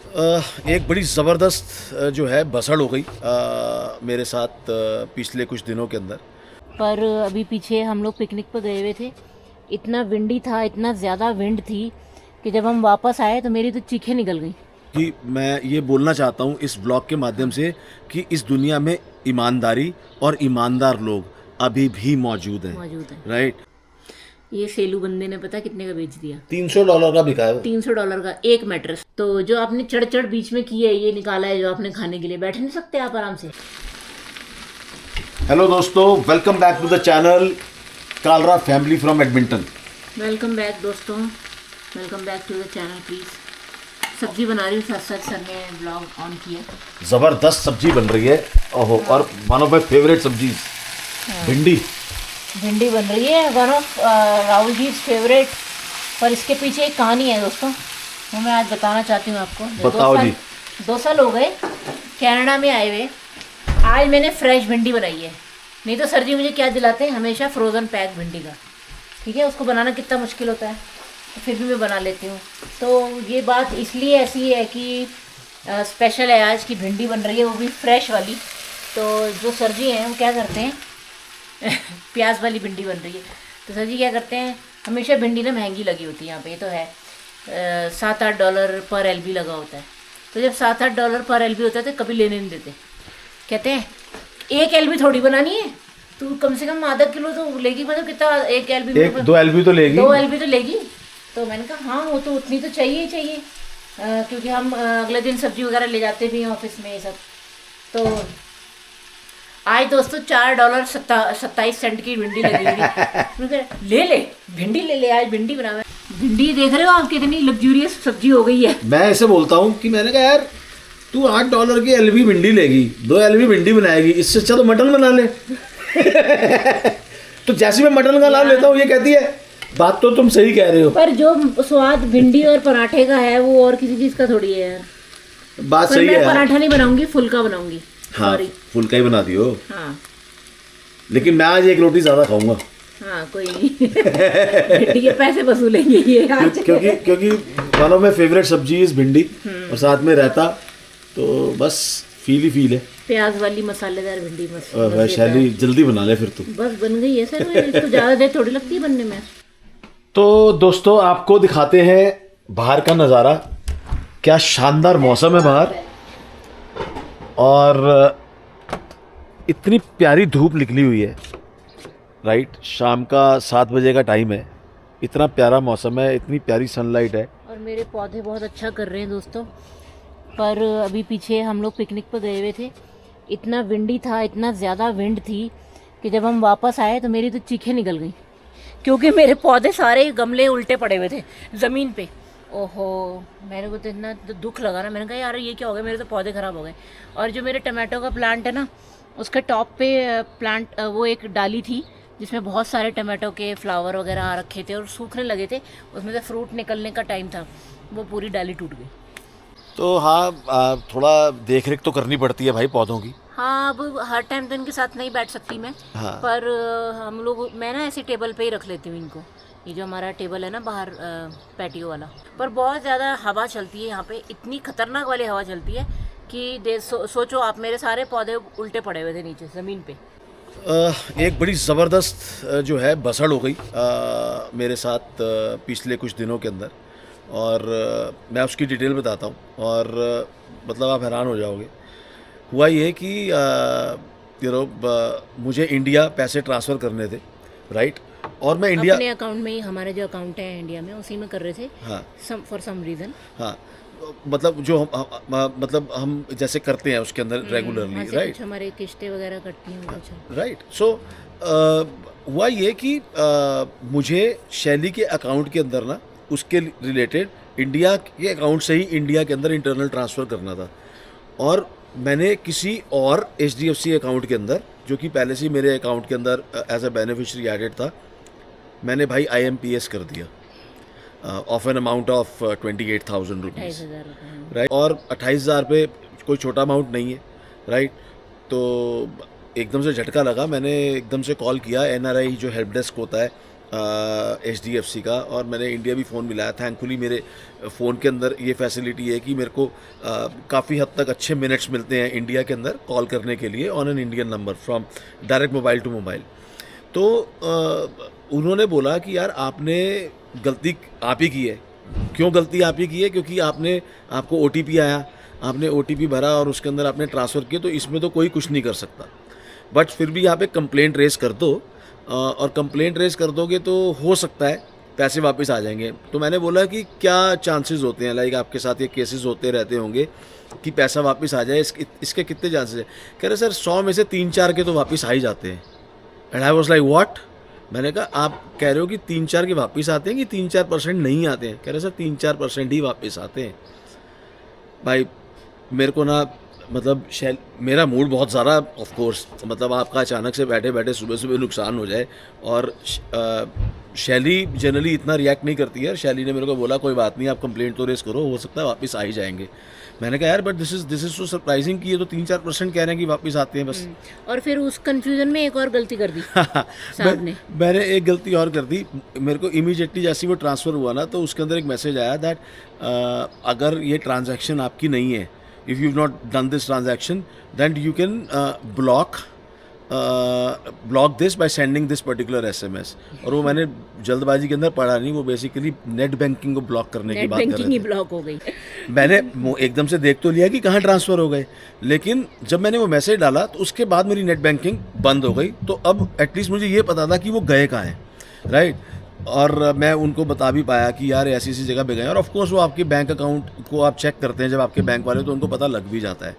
एक बड़ी ज़बरदस्त जो है बसड़ हो गई मेरे साथ पिछले कुछ दिनों के अंदर। पर अभी पीछे हम लोग पिकनिक पर गए हुए थे। इतना विंडी था, इतना ज़्यादा विंड थी कि जब हम वापस आए तो मेरी तो चीखें निकल गई। कि मैं ये बोलना चाहता हूँ इस ब्लॉग के माध्यम से कि इस दुनिया में ईमानदारी और ईमानदार लोग अभी भी मौजूद हैं। राइट। ये सेलू बंदे ने पता कितने का बेच दिया? $300 का बिका है वो। $300 का एक मैट्रेस। तो जो आपने चढ़ चढ़ बीच में की है, ये निकाला है जो आपने खाने के लिए, बैठ नहीं सकते आप आराम से? हेलो दोस्तों, welcome back to the channel Kalra family from Edmonton. Welcome back दोस्तों, welcome back to the channel please. सब्जी बना रही हूँ, साथ साथ सर ने ब्लॉग ऑन किया। ज़बरदस्त सब्जी बन रही है। ओहो, और वन ऑफ माई फेवरेट सब्जी भिंडी। भिंडी बन रही है, one of Rahul ji favourite. पर इसके पीछे एक कहानी है दोस्तों, वो मैं आज बताना चाहती हूँ आपको। बताओ जी। 2 साल हो गए कनाडा में आए हुए। आज मैंने फ्रेश भिंडी बनाई है। नहीं तो सर जी मुझे क्या दिलाते हैं, हमेशा फ्रोज़न पैक भिंडी का। ठीक है, उसको बनाना कितना मुश्किल होता है, तो फिर भी मैं बना लेती हूँ। तो ये बात इसलिए ऐसी है कि स्पेशल है आज की भिंडी बन रही है, वो भी फ्रेश वाली। तो जो सर जी हैं वो क्या करते हैं प्याज वाली भिंडी बन रही है। तो सर जी क्या करते हैं, हमेशा भिंडी ना महंगी लगी होती है यहाँ पे, ये तो है। $7-8 पर LB लगा होता है। तो जब $7-8 पर LB होता है तो कभी लेने नहीं देते। कहते हैं 1 LB थोड़ी बनानी है, तू कम से कम आधा किलो तो लेगी। मतलब कितना, 1 LB में 2 LB तो लेगी। 2 LB तो लेगी। तो मैंने कहा हाँ, वो तो उतनी तो चाहिए ही चाहिए, क्योंकि हम अगले दिन सब्जी वगैरह ले जाते भी हैं ऑफिस में ये सब। तो आज दोस्तों $4.27 की भिंडी लगी हुई। ले भिंडी ले ले, आज भिंडी बनावे। भिंडी देख रहे हो आप, कितनी लग्जूरियस सब्जी हो गई है। मैं ऐसे बोलता हूँ कि मैंने कहा यार तू $8 की LB भिंडी लेगी, 2 LB भिंडी बनाएगी, इससे अच्छा तो मटन बना ले। तो जैसे मैं मटन का नाम लेता हूँ ये कहती है बात तो तुम सही कह रहे हो, पर जो स्वाद भिंडी और पराठे का है वो और किसी चीज का थोड़ी है यार। बात सही है। मैं पराठा नहीं बनाऊंगी, फुल्का बनाऊंगी। हाँ, फुल्का ही बना दियो। हाँ, लेकिन मैं आज 1 रोटी ज्यादा खाऊंगा। हाँ कोई नहीं। भिंडी के पैसे वसूलेंगे ये आज। क्योंकि वन ऑफ माई फेवरेट सब्जी इज भिंडी, और साथ में रहता तो बस फील ही फील है। प्याज वाली मसालेदार भिंडी मस्त। वैशाली जल्दी बना ले फिर तू। बस बन गई है सर, इसको ज़्यादा देर थोड़ी लगती है बनने में। तो दोस्तों आपको दिखाते हैं बाहर का नज़ारा। क्या शानदार मौसम है बाहर, और इतनी प्यारी धूप निकली हुई है। राइट, शाम का 7 बजे का टाइम है। इतना प्यारा मौसम है, इतनी प्यारी सनलाइट है। और मेरे पौधे बहुत अच्छा कर रहे हैं दोस्तों। पर अभी पीछे हम लोग पिकनिक पर गए हुए थे। इतना विंडी था, इतना ज़्यादा विंड थी कि जब हम वापस आए तो मेरी तो चीखें निकल गई, क्योंकि मेरे पौधे सारे गमले उल्टे पड़े हुए थे ज़मीन पे। ओहो, मेरे को तो इतना दुख लगा ना। मैंने कहा यार ये क्या हो गया, मेरे तो पौधे ख़राब हो गए। और जो मेरे टमाटो का प्लांट है ना, उसके टॉप पे प्लांट वो एक डाली थी जिसमें बहुत सारे टमाटो के फ्लावर वगैरह आ रखे थे और सूखने लगे थे, उसमें से फ्रूट निकलने का टाइम था, वो पूरी डाली टूट गई। तो हाँ, थोड़ा देख रेख तो करनी पड़ती है भाई पौधों की। हाँ, अब हर टाइम तो इनके साथ नहीं बैठ सकती मैं। हाँ। पर मैं ना ऐसी टेबल पे ही रख लेती हूँ इनको। ये जो हमारा टेबल है ना बाहर, पैटियो वाला। पर बहुत ज़्यादा हवा चलती है यहाँ पे, इतनी खतरनाक वाली हवा चलती है कि सोचो आप, मेरे सारे पौधे उल्टे पड़े हुए थे नीचे ज़मीन पे। एक बड़ी ज़बरदस्त जो है बसड़ हो गई मेरे साथ पिछले कुछ दिनों के अंदर, और मैं उसकी डिटेल बताता हूँ, और मतलब आप हैरान हो जाओगे। हुआ ये कि मुझे इंडिया पैसे ट्रांसफ़र करने थे। राइट, और मैं इंडिया अपने अकाउंट में ही, हमारे जो अकाउंट है इंडिया में उसी में कर रहे थे। हाँ, फॉर सम रीज़न। हाँ, मतलब जो हम जैसे करते हैं उसके अंदर रेगुलरली। राइट, हमारे किस्तें वगैरह कटती हैं कुछ। राइट। सो हुआ ये कि मुझे शैली के अकाउंट के अंदर ना उसके रिलेटेड इंडिया के अकाउंट से ही इंडिया के अंदर इंटरनल ट्रांसफ़र करना था, और मैंने किसी और HDFC अकाउंट के अंदर, जो कि पहले से ही मेरे अकाउंट के अंदर एज अ बेनिफिशियरी एडेड था, मैंने भाई IMPS कर दिया of an amount of 28,000 rupees. Right, और 28,000 पे कोई छोटा अमाउंट नहीं है। राइट, तो एकदम से झटका लगा। मैंने एकदम से कॉल किया, NRI जो हेल्प डेस्क होता है HDFC का, और मैंने इंडिया भी फ़ोन मिलाया। थैंकफुली मेरे फ़ोन के अंदर ये फैसिलिटी है कि मेरे को काफ़ी हद तक अच्छे मिनट्स मिलते हैं इंडिया के अंदर कॉल करने के लिए on an Indian number from direct mobile to mobile. तो उन्होंने बोला कि यार आपने गलती आप ही की है। क्यों गलती आप ही की है? क्योंकि आपको OTP आया, आपने OTP भरा और उसके अंदर आपने ट्रांसफ़र किया, तो इसमें तो कोई कुछ नहीं कर सकता। बट फिर भी आप एक कंप्लेंट रेज़ कर दो, और कंप्लेंट रेज़ कर दोगे तो हो सकता है पैसे वापस आ जाएंगे। तो मैंने बोला कि क्या चांसेस होते हैं, लाइक आपके साथ ये केसेस होते रहते होंगे कि पैसा वापस आ जाए, इसके कितने चांसेस हैं? कह रहे सर 100 में से 3-4 के तो वापस आ ही जाते हैं। And I was like what? मैंने कहा आप कह रहे हो कि 3-4 के वापस आते हैं कि 3-4% नहीं आते हैं? कह रहे सर 3-4% ही वापस आते हैं। भाई मेरे को ना मतलब मेरा मूड बहुत ज़्यादा, ऑफ कोर्स, मतलब आपका अचानक से बैठे बैठे सुबह सुबह नुकसान हो जाए। और शैली जनरली इतना रिएक्ट नहीं करती है। शैली ने मेरे को बोला कोई बात नहीं, आप कंप्लेंट तो रेस करो, हो सकता है वापस आ ही जाएंगे। मैंने कहा यार but this is so surprising कि ये तो 3-4% कह रहे हैं कि वापस आते हैं बस। और फिर उस कंफ्यूजन में एक और गलती कर दी साहब ने। मैंने एक गलती और कर दी। मेरे को इमीडिएटली जैसे वो ट्रांसफ़र हुआ ना, तो उसके अंदर एक मैसेज आया दैट अगर ये ट्रांजैक्शन आपकी नहीं है, if you've not done this transaction, then you can block this by sending this particular SMS। और वो मैंने जल्दबाजी के अंदर पढ़ा नहीं, वो बेसिकली नेट बैंकिंग को ब्लॉक करने की बात कर रहे थे। ही ब्लॉक हो गई। मैंने एकदम से देख तो लिया कि कहाँ ट्रांसफ़र हो गए, लेकिन जब मैंने वो मैसेज डाला तो उसके बाद मेरी नेट बैंकिंग बंद हो गई। तो अब एटलीस्ट मुझे ये पता था कि वो गए कहाँ हैं, राइट। और मैं उनको बता भी पाया कि यार ऐसी ऐसी जगह पे गए। और ऑफ कोर्स वो आपके बैंक अकाउंट को आप चेक करते हैं जब आपके बैंक वाले, तो उनको पता लग भी जाता है।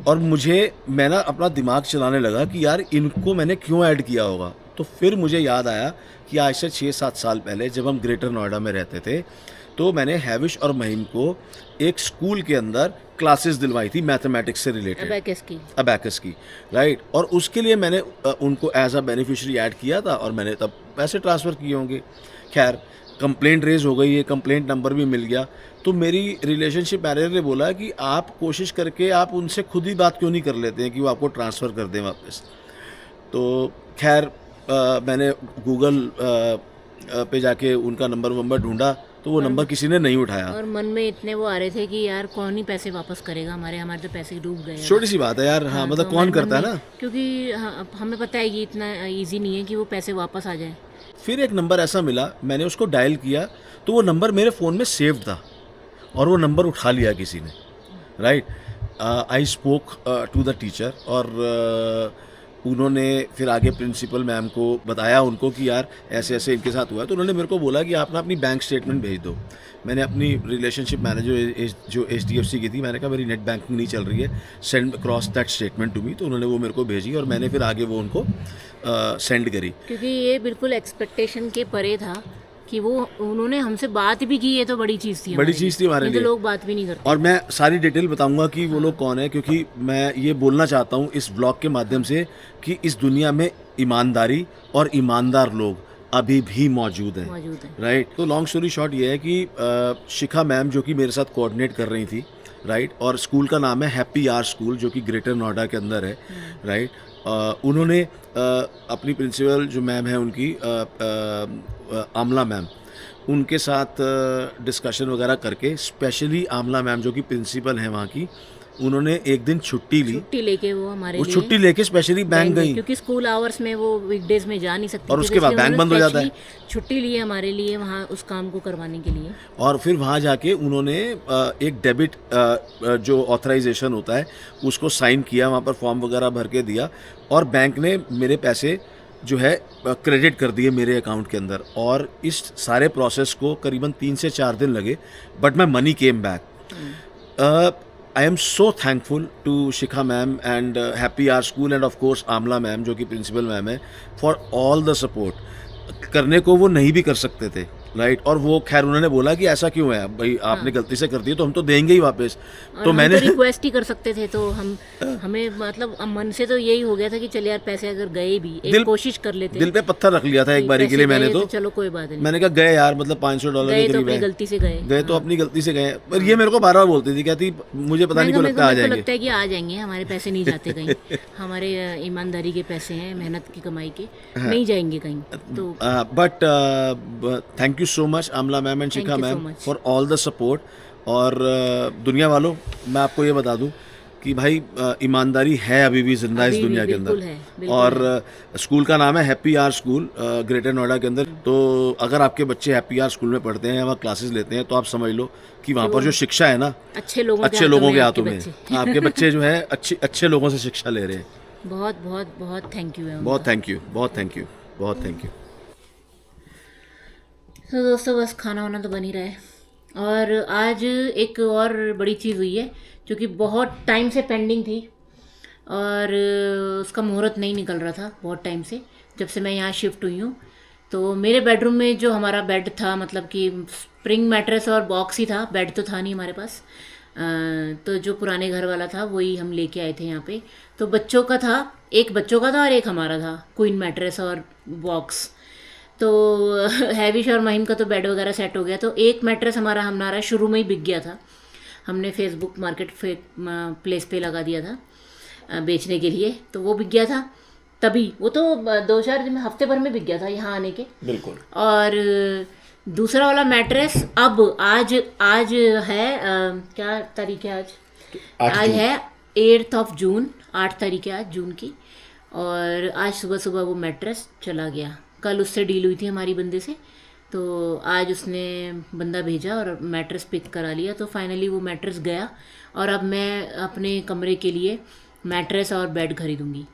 और मैं ना अपना दिमाग चलाने लगा कि यार इनको मैंने क्यों ऐड किया होगा। तो फिर मुझे याद आया कि आज से 6-7 साल पहले जब हम ग्रेटर नोएडा में रहते थे, तो मैंने हैविश और महिम को एक स्कूल के अंदर क्लासेस दिलवाई थी मैथमेटिक्स से रिलेटेड, अबैकस की, राइट। और उसके लिए मैंने उनको एज अ बेनिफिशियरी ऐड किया था और मैंने तब पैसे ट्रांसफ़र किए होंगे। खैर कंप्लेंट रेज हो गई है, कंप्लेंट नंबर भी मिल गया। तो मेरी रिलेशनशिप मैनेजर ने बोला कि आप कोशिश करके आप उनसे खुद ही बात क्यों नहीं कर लेते हैं कि वो आपको ट्रांसफ़र कर दें वापस। तो खैर मैंने गूगल पे जाके उनका नंबर ढूंढा, तो वो नंबर किसी ने नहीं उठाया। और मन में इतने वो आ रहे थे कि यार कौन ही पैसे वापस करेगा, हमारे तो पैसे डूब गए। छोटी सी बात है यार। हाँ मतलब तो कौन करता है ना, क्योंकि हमें पता है कि इतना इजी नहीं है कि वो पैसे वापस आ जाए। फिर एक नंबर ऐसा मिला, मैंने उसको डायल किया तो वो नंबर मेरे फ़ोन में सेव था और वो नंबर उठा लिया किसी ने, right. I spoke to the teacher और उन्होंने फिर आगे प्रिंसिपल मैम को बताया उनको कि यार ऐसे ऐसे इनके साथ हुआ है। तो उन्होंने मेरे को बोला कि आप ना अपनी बैंक स्टेटमेंट भेज दो। मैंने अपनी रिलेशनशिप मैनेजर जो HDFC की थी, मैंने कहा मेरी नेट बैंकिंग नहीं चल रही है, send across that statement to me. तो उन्होंने वो मेरे को भेजी और मैंने फिर आगे वो उनको सेंड करी। क्योंकि ये बिल्कुल एक्सपेक्टेशन के परे था कि वो उन्होंने हमसे बात भी की, ये तो बड़ी चीज़ थी, बड़ी चीज़ थी हमारे लिए। लोग बात भी नहीं करते। और मैं सारी डिटेल बताऊंगा कि वो लोग कौन है, क्योंकि मैं ये बोलना चाहता हूँ इस ब्लॉग के माध्यम से कि इस दुनिया में ईमानदारी और ईमानदार लोग अभी भी मौजूद हैं, राइट। तो लॉन्ग स्टोरी शॉर्ट ये है कि शिखा मैम जो कि मेरे साथ कोऑर्डिनेट कर रही थी, राइट, और स्कूल का नाम है हैप्पी आवर स्कूल जो कि ग्रेटर नोएडा के अंदर है, राइट। उन्होंने अपनी प्रिंसिपल जो मैम है उनकी आमला मैम, उनके साथ डिस्कशन वगैरह करके, स्पेशली आमला मैम जो कि प्रिंसिपल हैं वहाँ की, उन्होंने एक दिन छुट्टी लेके वो हमारे लिए छुट्टी लेके स्पेशली बैंक गई, क्योंकि स्कूल आवर्स में वो वीकडेज में जा नहीं सकती और उसके बाद बैंक बंद हो जाता है। छुट्टी ली हमारे लिए वहाँ उस काम को करवाने के लिए। और फिर वहाँ जाके उन्होंने एक डेबिट जो ऑथराइजेशन होता है उसको साइन किया, वहाँ पर फॉर्म वगैरह भर के दिया और बैंक ने मेरे पैसे जो है क्रेडिट कर दिए मेरे अकाउंट के अंदर। और इस सारे प्रोसेस को करीबन 3 से 4 दिन लगे, but my money came back. I am so thankful to Shikha ma'am and Happy Hour School and of course Amla ma'am जो कि प्रिंसिपल मैम है, फॉर ऑल द सपोर्ट। करने को वो नहीं भी कर सकते थे, राइट। और वो खैर उन्होंने बोला कि ऐसा क्यों है भाई, आपने गलती से कर दी तो हम तो देंगे ही वापस। और तो हम मैंने तो रिक्वेस्ट ही कर सकते थे, तो हम हमें मतलब मन से तो यही हो गया था कि चल यार पैसे अगर गए भी एक कोशिश कर लेते, दिल पे पत्थर रख लिया था एक बारी के लिए मैंने, तो चलो कोई बात नहीं, मैंने कहा गए यार, मतलब $500 गए के तो करीब अपनी है, गलती से गए। गए तो अपनी गलती से गए। पर ये मेरे को बार बार बोलती थी, कहती मुझे पता नहीं क्यों लगता है आ मेरे को जाएंगे। लगता है कि आ जाएंगे, हमारे पैसे नहीं जाते कहीं हमारे ईमानदारी के पैसे हैं, मेहनत की कमाई के, नहीं जाएंगे कहीं। तो but thank you so much Amla ma'am and Shikha you so ma'am much. For all the support. और दुनिया वालों, मैं आपको ये बता दूं कि भाई ईमानदारी है अभी भी जिंदा इस अभी भी दुनिया के बिल्कुल अंदर है, बिल्कुल और स्कूल का नाम है Happy Hour School, Greater Noida के अंदर। तो अगर आपके बच्चे हैप्पी आवर स्कूल में पढ़ते हैं या वहाँ क्लासेस लेते हैं तो आप समझ लो कि वहाँ पर जो शिक्षा है ना, अच्छे लोगों के हाथों में आपके बच्चे जो है अच्छे लोगों से शिक्षा ले रहे हैं। बहुत बहुत बहुत थैंक यू है उनका। बहुत थैंक यू, बहुत थैंक यू, बहुत थैंक यू। तो दोस्तों बस खाना वाना तो बन ही रहा है, और आज एक और बड़ी चीज़ हुई है जो कि बहुत टाइम से पेंडिंग थी, और उसका मुहूर्त नहीं निकल रहा था बहुत टाइम से, जब से मैं यहाँ शिफ्ट हुई हूँ। तो मेरे बेडरूम में जो हमारा बेड था, मतलब कि स्प्रिंग मैट्रेस और बॉक्स ही था, बेड तो था नहीं हमारे पास। तो जो पुराने घर वाला था वही हम लेके आए थे यहाँ पे। तो बच्चों का था, एक बच्चों का था और एक हमारा था, क्वीन मैट्रेस और बॉक्स। तो हैविश और महिम का तो बेड वगैरह सेट हो गया। तो एक मैट्रेस हमारा शुरू में ही बिक गया था, हमने फेसबुक मार्केट प्लेस पे लगा दिया था बेचने के लिए, तो वो बिक गया था तभी, वो तो 2-4 दिन में, हफ्ते भर में बिक गया था यहाँ आने के। बिल्कुल। और दूसरा वाला मैट्रेस अब आज है क्या तारीख है आज है 8 जून, 8 तारीख है आज जून की। और आज सुबह सुबह वो मैट्रेस चला गया। कल उससे डील हुई थी हमारी बंदे से, तो आज उसने बंदा भेजा और मैट्रेस पिक करा लिया। तो फाइनली वो मैट्रेस गया, और अब मैं अपने कमरे के लिए मैट्रेस और बेड खरीदूंगी।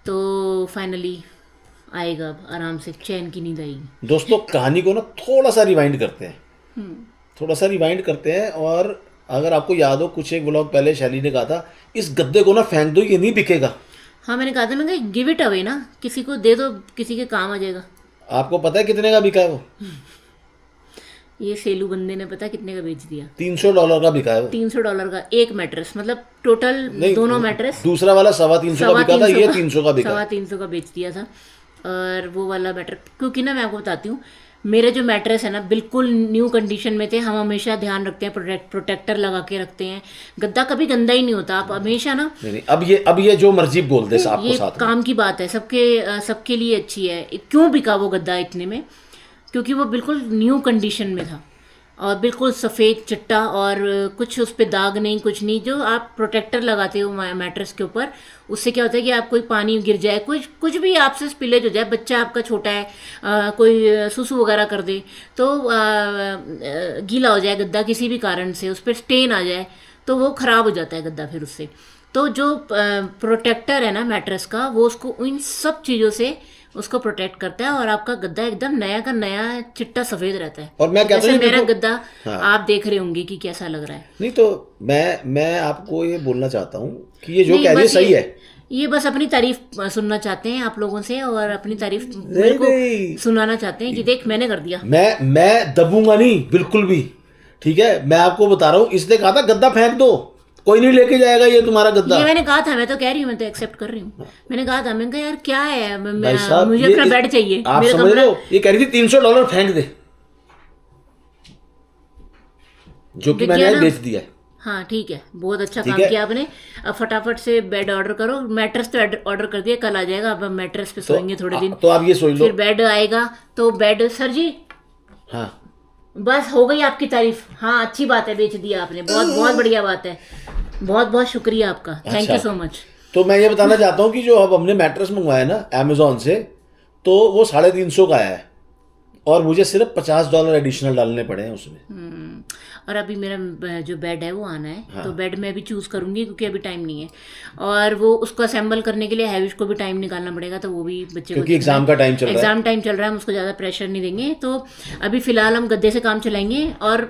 तो फाइनली आएगा, अब आराम से चैन की नींद आएगी। दोस्तों कहानी को ना थोड़ा सा रिवाइंड करते हैं, थोड़ा सा रिवाइंड करते हैं। और अगर आपको याद हो, कुछ एक व्लॉग पहले शैली ने कहा था, इस गद्दे को ना फेंक दो, ये नहीं बिकेगा। हाँ मैंने कहा था, मैं कहा गिव इट अवे ना, किसी को दे दो, किसी के काम आ जाएगा। आपको पता है कितने का बिका है वो? ये सेलू बंदे ने पता कितने का बेच दिया? $300 का बिका है वो। $300 का एक मैट्रेस, मतलब टोटल दोनों मैट्रेस। दूसरा वाला 325 का बिका था, ये 300 का बिका। 325 का बेच दिया था। और वो वाला मैट्रेस, क्योंकि ना मैं आपको बताती हूँ, मेरे जो मैट्रेस है ना बिल्कुल न्यू कंडीशन में थे। हम हमेशा ध्यान रखते हैं, प्रोटेक्टर लगा के रखते हैं, गद्दा कभी गंदा ही नहीं होता। आप हमेशा ना, नहीं, अब ये जो मर्जी बोल दे आपको, ये साथ काम की बात है, सबके लिए अच्छी है। क्यों बिका वो गद्दा इतने में? क्योंकि वो बिल्कुल न्यू कंडीशन में था, और बिल्कुल सफ़ेद चिट्टा, और कुछ उस पर दाग नहीं, कुछ नहीं। जो आप प्रोटेक्टर लगाते हो मैट्रेस के ऊपर, उससे क्या होता है कि आप कोई पानी गिर जाए, कुछ भी आपसे स्पिलेज हो जाए, बच्चा आपका छोटा है, कोई सुसु वगैरह कर दे, तो गीला हो जाए गद्दा किसी भी कारण से, उस पर स्टेन आ जाए, तो वो ख़राब हो जाता है गद्दा फिर उससे। तो जो प्रोटेक्टर है ना मैट्रेस का, वो उसको इन सब चीज़ों से उसको प्रोटेक्ट करता है, और आपका गद्दा एकदम नया का नया चिट्टा सफेद रहता है। और मैं कहता हूं, मेरा गद्दा हाँ। आप देख रहे होंगे कि कैसा लग रहा है। नहीं तो मैं आपको ये बोलना चाहता हूँ कि ये जो कह रही है सही है। ये बस अपनी तारीफ सुनना चाहते हैं आप लोगों से, और अपनी तारीफ मेरे को सुनाना चाहते हैं कि देख मैंने कर दिया। मैं दबूंगा नहीं बिल्कुल भी, ठीक है। मैं आपको बता रहा हूँ, इसने कहा था गद्दा फेंक दो, कोई नहीं लेके जाएगा ये तुम्हारा गद्दा। ये मैंने कहा था, मैं तो कह रही हूँ, मैं तो एक्सेप्ट कर रही हूँ। मैंने कहा था, मैंने कहा यार क्या है, मुझे अपना बेड चाहिए। आप समझ रहे हो, ये कह रही थी $300 फेंक दे, जो कि मैंने बेच दिया है। हाँ ठीक है, बहुत अच्छा काम किया आपने। अब फटाफट से बेड ऑर्डर करो। मैट्रेस तो ऑर्डर कर दिया, कल आ जाएगा। अब हम मैट्रेस पे सोएंगे थोड़े दिन, तो आप ये सोच लो, फिर बेड आएगा। तो बेड सर जी, हाँ बस हो गई आपकी तारीफ। हाँ अच्छी बात है, बेच दिया आपने, बहुत बहुत बढ़िया बात है, बहुत बहुत शुक्रिया आपका, थैंक यू सो मच। तो मैं ये बताना चाहता हूँ कि जो अब हमने मैट्रेस मंगवाया ना अमेजोन से, तो वो 350 का है, और मुझे सिर्फ $50 एडिशनल डालने पड़े हैं उसमें। और अभी मेरा जो बेड है वो आना है। हाँ। तो बेड मैं अभी चूज़ करूँगी, क्योंकि अभी टाइम नहीं है, और वो उसको असेंबल करने के लिए हैविश को भी टाइम निकालना पड़ेगा। तो वो भी बच्चे क्योंकि एग्जाम का टाइम चल रहा है, एग्जाम टाइम चल रहा है, हम उसको ज़्यादा प्रेशर नहीं देंगे। तो अभी फ़िलहाल हम गद्दे से काम चलाएंगे और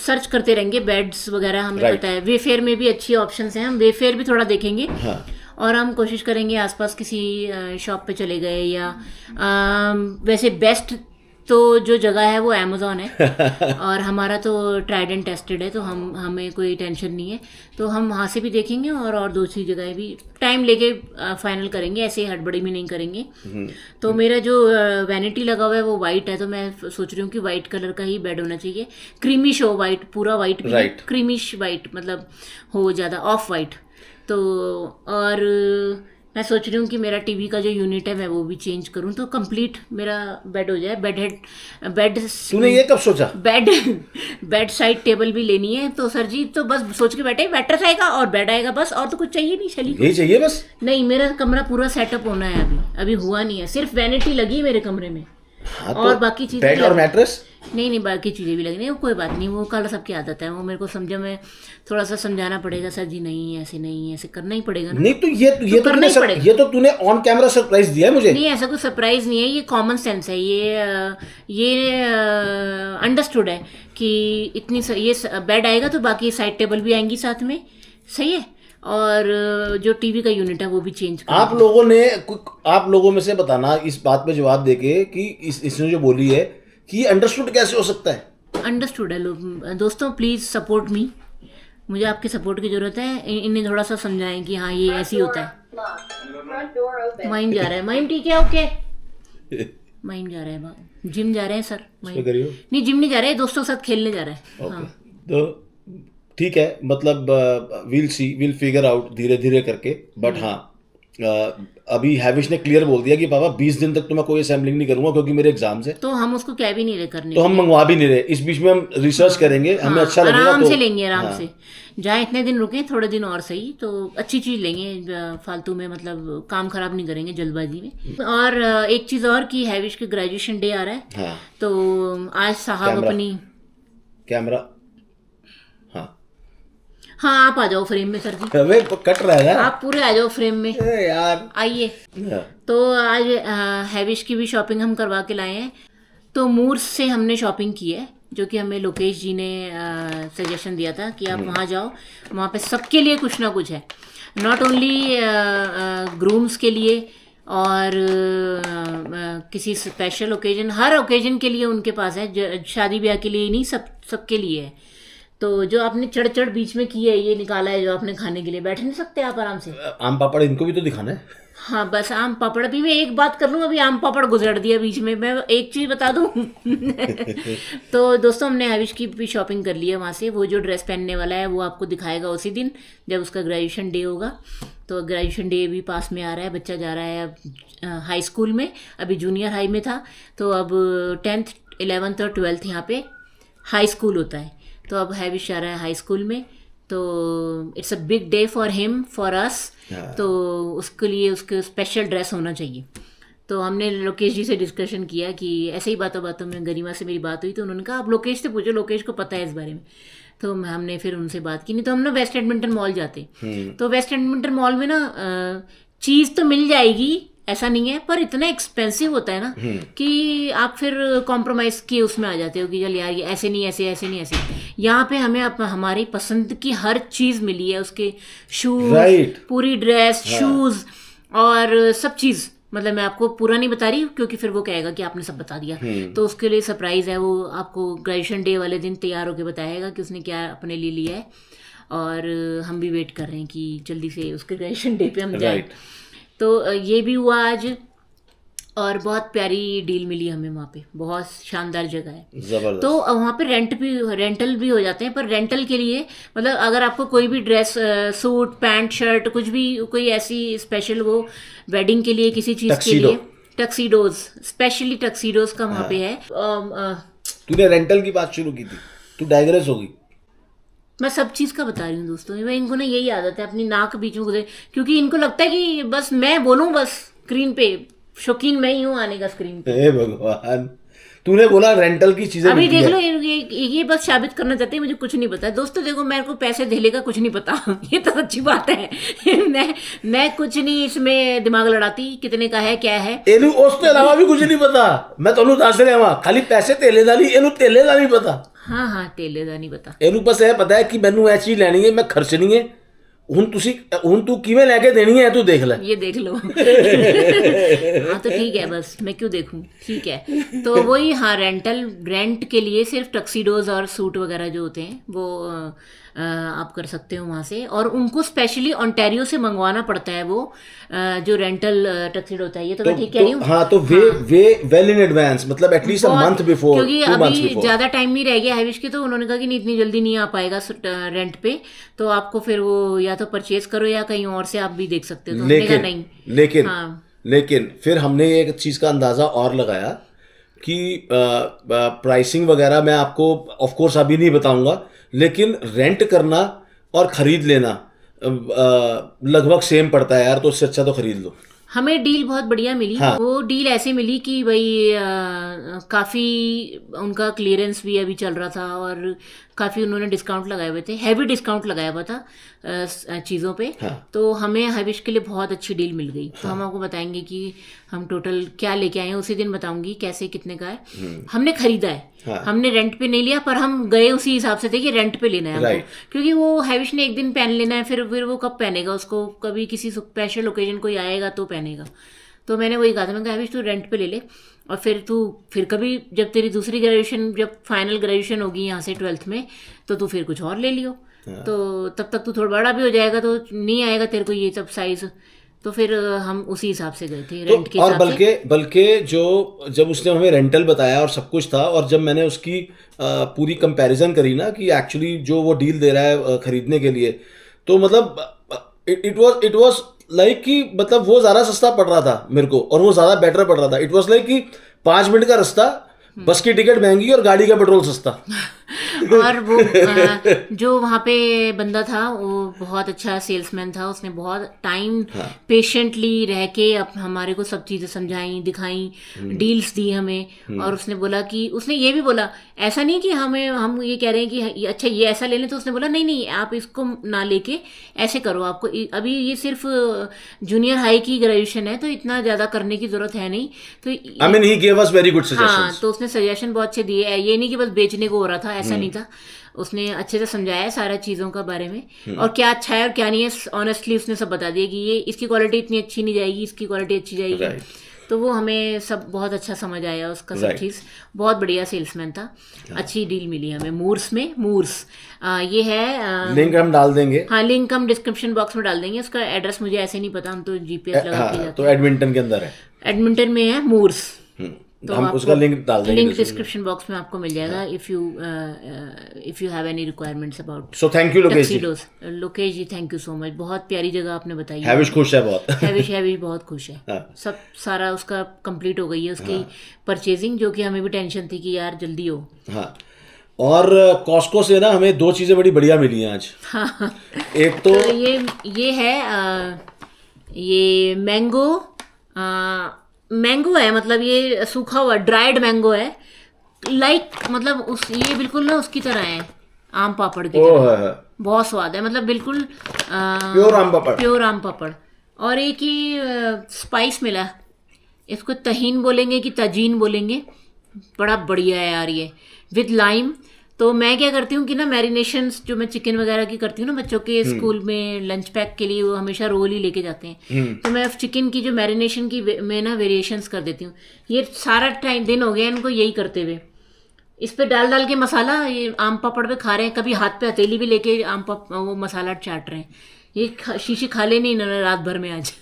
सर्च करते रहेंगे बेड्स वगैरह। हमें पता है वेफेयर में भी अच्छी ऑप्शंस हैं, हम वेफेयर भी थोड़ा देखेंगे। हाँ। और हम कोशिश करेंगे आसपास किसी शॉप पे चले गए, या वैसे बेस्ट तो जो जगह है वो अमेज़ॉन है और हमारा तो ट्राइड एंड टेस्टेड है, तो हमें कोई टेंशन नहीं है। तो हम वहाँ से भी देखेंगे और दूसरी जगह भी टाइम लेके फाइनल करेंगे, ऐसे हड़बड़ी में नहीं करेंगे। तो मेरा जो वैनिटी लगा हुआ है वो वाइट है, तो मैं सोच रही हूँ कि वाइट कलर का ही बेड होना चाहिए, क्रीमिश हो, वाइट पूरा वाइट भी, क्रीमिश वाइट मतलब हो, ज़्यादा ऑफ वाइट। तो और मैं सोच रही हूँ कि मेरा टीवी का जो यूनिट है मैं वो भी चेंज करूँ, तो कंप्लीट मेरा बेड हो जाए। बेड तूने ये कब सोचा? बेड साइड टेबल भी लेनी है। तो सर जी तो बस सोच के बैठे, मैट्रेस आएगा और बेड आएगा, बस और तो कुछ चाहिए नहीं। शैली यही चाहिए बस? नहीं, मेरा कमरा पूरा सेटअप होना है, अभी हुआ नहीं है, सिर्फ वैनिटी लगी है मेरे कमरे में। हाँ, और तो बाकी चीजें बेड और मैट्रेस नहीं, बाकी चीज़ें भी लगनी है, वो कोई बात नहीं, वो कल सबकी आदत है, वो मेरे को समझ में थोड़ा सा समझाना पड़ेगा। सर जी नहीं, ऐसे करना ही पड़ेगा ना। नहीं तो ये तो तूने ऑन कैमरा सरप्राइज दिया है मुझे। नहीं, ऐसा कोई सरप्राइज नहीं है, ये कॉमन सेंस है, ये अंडरस्टूड है कि ये बेड आएगा तो बाकी साइड टेबल भी आएंगी साथ में, सही है। और जो टीवी का यूनिट है वो भी चेंज कर। आप लोगों में से बताना इस बात पे जवाब देके कि इसने जो बोली है कि ये अंडरस्टूड कैसे हो सकता है? अंडरस्टूड है। दोस्तों प्लीज सपोर्ट मी, मुझे आपके सपोर्ट की जरूरत है। इन्हें थोड़ा सा समझाएं कि हाँ ये ऐसे ही होता है। माइम जा रहा है, माइम ठीक है, ओके। माइम जा रहा है, जिम जा रहे हैं सर। नहीं, जिम नहीं जा रहे हैं, दोस्तों के साथ खेलने जा रहे हैं। हाँ। तो ठीक है, मतलब विल फिगर आउट धीरे धीरे करके। बट हाँ, अभी हैविश ने क्लियर बोल दिया कि पापा 20 दिन तक तो मैं कोई असेंबलिंग नहीं करूंगा क्योंकि मेरे एग्जाम्स हैं। तो हम उसको क्या भी नहीं रहे करने, तो हम मंगवा भी नहीं रहे। इस बीच में हम रिसर्च करेंगे, हमें अच्छा लगेगा आराम तो से लेंगे, आराम से। जहाँ इतने दिन रुके, थोड़े दिन और सही, तो अच्छी चीज लेंगे, फालतू में मतलब काम खराब नहीं करेंगे जल्दबाजी में। और एक चीज और कि हैविश के ग्रेजुएशन डे आ रहा है। तो आज साहब अपनी कैमरा हाँ आप आ जाओ फ्रेम में सर जी। अबे कट रहा है, आप पूरे आ जाओ फ्रेम में यार, आइए। तो आज हैविश की भी शॉपिंग हम करवा के लाए हैं। तो मूर्स से हमने शॉपिंग की है, जो कि हमें लोकेश जी ने सजेशन दिया था कि आप वहाँ जाओ, वहाँ पे सबके लिए कुछ ना कुछ है, नॉट ओनली ग्रूम्स के लिए और किसी स्पेशल ओकेजन, हर ओकेजन के लिए उनके पास है, शादी ब्याह के लिए नहीं, सबके लिए है। तो जो आपने चढ़ बीच में की है, ये निकाला है जो आपने खाने के लिए, बैठ नहीं सकते आप आराम से? आम पापड़ इनको भी तो दिखाना है। हाँ बस आम पापड़। अभी मैं एक बात कर लूँ, अभी आम पापड़ गुजर दिया बीच में, मैं एक चीज़ बता दूँ तो दोस्तों हमने हैविश की भी शॉपिंग कर ली है वहाँ से। वो जो ड्रेस पहनने वाला है वो आपको दिखाएगा उसी दिन जब उसका ग्रेजुएशन डे होगा। तो ग्रेजुएशन डे भी पास में आ रहा है, बच्चा जा रहा है अब हाई स्कूल में, अभी जूनियर हाई में था, तो अब 10th 11th और 12th यहाँ पे हाई स्कूल होता है। तो अब हैविश आ रहा है हाई स्कूल में, तो it's a big day for him, for us. तो उसके लिए उसके स्पेशल ड्रेस होना चाहिए। तो हमने लोकेश जी से डिस्कशन किया कि ऐसे ही बातों बातों में गरिमा से मेरी बात हुई, तो उन्होंने कहा आप लोकेश से पूछो, लोकेश को पता है इस बारे में। तो हमने फिर उनसे बात की, नहीं तो हम ना वेस्ट एडमिंटन मॉल जाते। तो वेस्ट एडमिंटन मॉल में ना चीज़ तो मिल जाएगी, ऐसा नहीं है, पर इतना एक्सपेंसिव होता है ना कि आप फिर कॉम्प्रोमाइज किए उसमें आ जाते हो कि चल यार ये ऐसे नहीं, ऐसे नहीं, ऐसे। यहाँ पे हमें हमारी पसंद की हर चीज़ मिली है, उसके शूज, पूरी ड्रेस, शूज और सब चीज़। मतलब मैं आपको पूरा नहीं बता रही क्योंकि फिर वो कहेगा कि आपने सब बता दिया। तो उसके लिए सरप्राइज है, वो आपको ग्रेजुएशन डे वाले दिन तैयार होकर बताएगा कि उसने क्या अपने लिए लिया है। और हम भी वेट कर रहे हैं कि जल्दी से उसके ग्रेजुएशन डे पे हम जाएं। तो ये भी हुआ आज, और बहुत प्यारी डील मिली हमें वहाँ पे, बहुत शानदार जगह है। तो वहाँ पे रेंटल भी हो जाते हैं, पर रेंटल के लिए मतलब अगर आपको कोई भी ड्रेस, सूट, पैंट, शर्ट, कुछ भी कोई ऐसी स्पेशल वो वेडिंग के लिए किसी चीज़ के लिए, टक्सीडोज, स्पेशली टक्सीडोज का वहाँ पे है। तूने रेंटल की बात शुरू की थी, तू डाइग्रेस होगी। मैं सब चीज़ का बता रही हूँ दोस्तों, इनको ना यही आदत है अपनी नाक बीच में गुजरे, क्योंकि इनको लगता है कि बस मैं बोलूँ, बस स्क्रीन पे शौकीन मैं ही हूँ आने का स्क्रीन पे। हे भगवान, तूने बोला रेंटल की चीजें अभी देख लो, ये बस साबित करना चाहते हैं मुझे कुछ नहीं पता। दोस्तों देखो, मेरे को पैसे धेले का कुछ नहीं पता ये तो सच्ची बात है मैं कुछ नहीं इसमें दिमाग लड़ाती, कितने का है क्या है, एनू उसके अलावा भी कुछ नहीं पता। मैं तो दस रहा खाली पैसे तेले दा नहीं पता। हाँ तेले दा नहीं पता। एनू बस है पता है कि मैनू ऐ चीज लैनी है, मैं खर्चनी है, ਹੁਣ तू किवें लेके देनी है तू देख ले। ये देख लो। हाँ तो ठीक है, बस मैं क्यों देखूं, ठीक है। तो वही, हाँ, रेंट के लिए सिर्फ टक्सीडोज और सूट वगैरह जो होते हैं वो आप कर सकते हो वहाँ से, और उनको स्पेशली ओंटारियो से मंगवाना पड़ता है वो जो रेंटल टक्सीडो होता है। ये तो मैं ठीक कह रही हूँ। हाँ, तो वे वेल इन एडवांस, मतलब एटलीस्ट अ मंथ बिफोर, क्योंकि अभी ज्यादा टाइम नहीं रह गया हैविश के, तो उन्होंने कहा कि नहीं इतनी जल्दी नहीं आ पाएगा रेंट पे, तो आपको फिर वो या तो परचेज करो या कहीं और से आप भी देख सकते हो। तो हमने कहा नहीं। लेकिन फिर हमने एक चीज का अंदाजा और लगाया कि प्राइसिंग वगैरह मैं आपको ऑफ कोर्स अभी नहीं बताऊंगा, लेकिन रेंट करना और खरीद लेना लगभग सेम पड़ता है यार, तो उससे अच्छा तो खरीद लो। हमें डील बहुत बढ़िया मिली। हाँ। वो डील ऐसे मिली कि भाई काफ़ी उनका क्लियरेंस भी अभी चल रहा था और काफ़ी उन्होंने डिस्काउंट लगाए हुए थे, हैवी डिस्काउंट लगाया हुआ था चीज़ों पे। हाँ। तो हमें हैविश के लिए बहुत अच्छी डील मिल गई। हाँ। तो हम आपको बताएंगे कि हम टोटल क्या लेके आए हैं, उसी दिन बताऊंगी कैसे कितने का है। हमने खरीदा है। हाँ। हमने रेंट पे नहीं लिया, पर हम गए उसी हिसाब से थे कि रेंट पे लेना है हमको, क्योंकि वो हैविश ने एक दिन पहन लेना है, फिर वो कब पहनेगा उसको, कभी किसी स्पेशल ओकेजन कोई आएगा तो पहनेगा। तो मैंने वही कहा था, मैं कहा हैविश तू रेंट पे ले ले, और फिर कभी जब तेरी दूसरी ग्रेजुएशन, जब फाइनल ग्रेजुएशन होगी यहाँ से 12th में, तो तू फिर कुछ और ले लियो। हाँ। तो तब तक तू थोड़ा बड़ा भी हो जाएगा, तो नहीं आएगा तेरे को ये सब साइज। तो फिर हम उसी हिसाब से गए थे रेंट के हिसाब से। और बल्कि जब उसने हमें रेंटल बताया और सब कुछ था, और जब मैंने उसकी पूरी कंपैरिजन करी ना कि एक्चुअली जो वो डील दे रहा है खरीदने के लिए, तो मतलब इट वाज लाइक कि मतलब वो ज़्यादा सस्ता पड़ रहा था मेरे को, और वो ज़्यादा बेटर पड़ रहा था। इट वाज लाइक कि 5 मिनट का रास्ता, बस की टिकट महंगी और गाड़ी का पेट्रोल सस्ता। और वो जो वहाँ पे बंदा था वो बहुत अच्छा सेल्समैन था, उसने बहुत टाइम पेशेंटली रह के हमारे को सब चीज़ें समझाई, दिखाई, डील्स दी हमें। और उसने बोला कि, उसने ये भी बोला, ऐसा नहीं कि हम ये कह रहे हैं कि अच्छा ये ऐसा ले लें, तो उसने बोला नहीं आप इसको ना लेके ऐसे करो, आपको अभी ये सिर्फ जूनियर हाई की ग्रेजुएशन है, तो इतना ज़्यादा करने की जरूरत है नहीं। तो I mean, he gave us very good suggestions. हाँ, तो उसने सजेशन बहुत अच्छे दिए। ये नहीं कि बस बेचने को हो रहा था, ऐसा नहीं था। उसने अच्छे से समझाया सारा चीज़ों का बारे में, और क्या अच्छा है और क्या नहीं है ऑनेस्टली उसने सब बता दिया कि ये इसकी क्वालिटी इतनी अच्छी नहीं जाएगी, इसकी क्वालिटी अच्छी जाएगी। तो वो हमें सब बहुत अच्छा समझ आया उसका सब चीज़। बहुत बढ़िया सेल्समैन था। अच्छी डील मिली हमें मूर्स में। मूर्स ये है, लिंक हम डाल देंगे। हाँ, लिंक हम डिस्क्रिप्शन बॉक्स में डाल देंगे। उसका एड्रेस मुझे ऐसे नहीं पता, हम तो जीपीएस लगा के जाते। तो एडमिंटन के अंदर है, एडमिंटन में है मूर्स। तो हम उसका लिंक डाल देंगे, लिंक डिस्क्रिप्शन बॉक्स में आपको मिल जाएगा। If you have any requirements about. So thank you Lokesh ji, thank you so much. बहुत प्यारी जगह आपने बताई। हैविश खुश है बहुत। हैविश बहुत खुश है। सब सारा उसका कंप्लीट हो गई है उसकी परचेजिंग, जो कि हमें भी टेंशन थी कि यार जल्दी हो। हाँ, और कॉस्को से ना हमें 2 चीज़ें बड़ी बढ़िया मिली हैं आज। हाँ। एक तो ये है ये मैंगो है, मतलब ये सूखा हुआ ड्राइड मैंगो है, मतलब ये बिल्कुल ना उसकी तरह है, आम पापड़ की तरह। बहुत स्वाद है, मतलब बिल्कुल प्योर आम पापड़। और एक ये स्पाइस मिला, इसको तहीन बोलेंगे कि तजीन बोलेंगे, बड़ा बढ़िया है यार ये, विद लाइम। तो मैं क्या करती हूँ कि ना मैरिनेशंस जो मैं चिकन वगैरह की करती हूँ ना, बच्चों के स्कूल में लंच पैक के लिए वो हमेशा रोल ही लेके जाते हैं, तो मैं चिकन की जो मैरिनेशन की मैं ना वेरिएशंस कर देती हूँ। ये सारा दिन हो गया इनको यही करते हुए, इस पे डाल के मसाला ये आम पापड़ पे खा रहे हैं, कभी हाथ पे हथेली भी लेके वो मसाला चाट रहे हैं। ये शीशी खा लेनी इन्होंने रात भर में आज।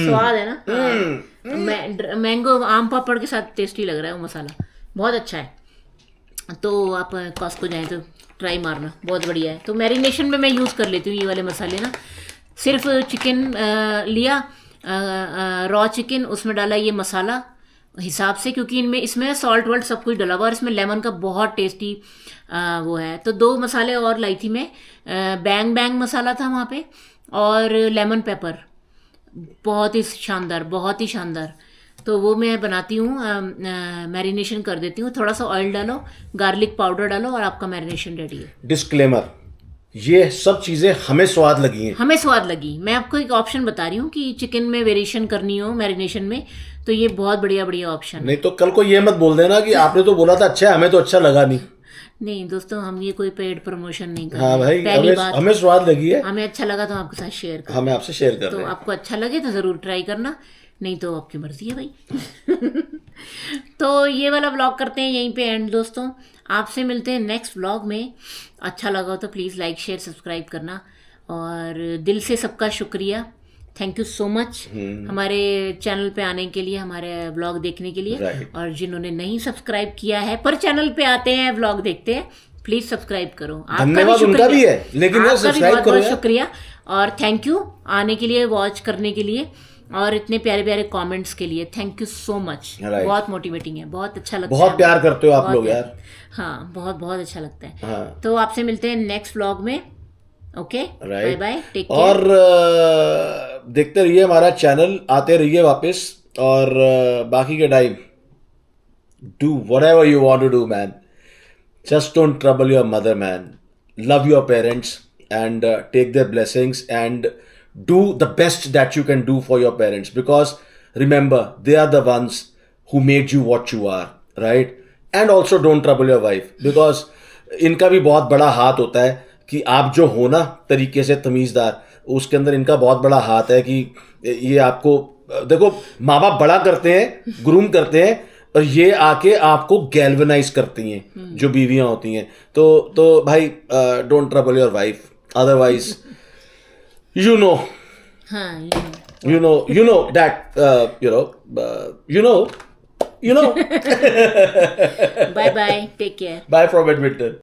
स्वाद है ना, मैंगो आम पापड़ के साथ टेस्टी लग रहा है वो मसाला, बहुत अच्छा है। तो आप कॉस्को जाएं तो ट्राई मारना, बहुत बढ़िया है। तो मैरिनेशन में मैं यूज़ कर लेती हूँ ये वाले मसाले ना। सिर्फ चिकन लिया, रॉ चिकन, उसमें डाला ये मसाला हिसाब से, क्योंकि इसमें सॉल्ट वॉल्ट सब कुछ डला हुआ, और इसमें लेमन का बहुत टेस्टी वो है। तो 2 मसाले और लाई थी मैं, बैंग मसाला था वहाँ पे, और लेमन पेपर, बहुत ही शानदार। तो वो मैं बनाती हूँ, मैरिनेशन कर देती हूँ, थोड़ा सा ऑयल डालो, गार्लिक पाउडर डालो, और आपका मैरिनेशन रेडी है। डिस्क्लेमर, ये सब चीज़ें हमें स्वाद लगी। मैं आपको एक ऑप्शन बता रही हूँ कि चिकन में वेरिएशन करनी हो मैरिनेशन में, तो ये बहुत बढ़िया ऑप्शन। नहीं तो कल को ये मत बोल देना कि आपने तो बोला था अच्छा है, हमें तो अच्छा लगा नहीं। नहीं दोस्तों, हम ये कोई पेड प्रमोशन नहीं कर हाँ रहे। भाई, पहली हमें बात, हमें स्वाद लगी है, हमें अच्छा लगा तो आपके साथ शेयर कर, हमें आपसे शेयर कर तो रहे हैं। आपको अच्छा लगे तो ज़रूर ट्राई करना, नहीं तो आपकी मर्जी है भाई। तो ये वाला व्लॉग करते हैं यहीं पे एंड दोस्तों। आपसे मिलते हैं नेक्स्ट व्लॉग में। अच्छा लगा हो तो प्लीज़ लाइक शेयर सब्सक्राइब करना, और दिल से सबका शुक्रिया, थैंक यू सो मच हमारे चैनल पे आने के लिए, हमारे व्लॉग देखने के लिए। Right. और जिन्होंने नहीं सब्सक्राइब किया है पर चैनल पे आते हैं व्लॉग देखते हैं, प्लीज़ सब्सक्राइब करो। आपका धन्यवाद शुक्रिया। उनका भी है, लेकिन यार आपका भी सब्सक्राइब बहुत करो बहुत यार। शुक्रिया, और थैंक यू आने के लिए, वॉच करने के लिए, और इतने प्यारे प्यारे कमेंट्स के लिए thank you so much. Right. बहुत मोटिवेटिंग है, बहुत अच्छा लगता है, बहुत प्यार करते हो आप बहुत लोग प्यार। यार। हाँ, बहुत बहुत अच्छा लगता है। हाँ। तो आपसे मिलते हैं नेक्स्ट व्लॉग में। Okay, bye right, bye, take care. और देखते रहिए हमारा चैनल, आते रहिए वापस, और बाकी के time do whatever you want to do man, just don't trouble your mother man, love your parents and take their blessings and do the best that you can do for your parents, because remember they are the ones who made you what you are, right? And also don't trouble your wife, because इनका भी बहुत बड़ा हाथ होता है कि आप जो हो ना तरीके से तमीज़दार, उसके अंदर इनका बहुत बड़ा हाथ है कि ये आपको, देखो माँ बाप बड़ा करते हैं, ग्रूम करते हैं, और ये आके आपको गैल्वनाइज करती हैं जो बीवियाँ होती हैं। तो भाई don't trouble your wife, otherwise you know हाँ, you know that you know bye bye, take care. bye from Edmonton.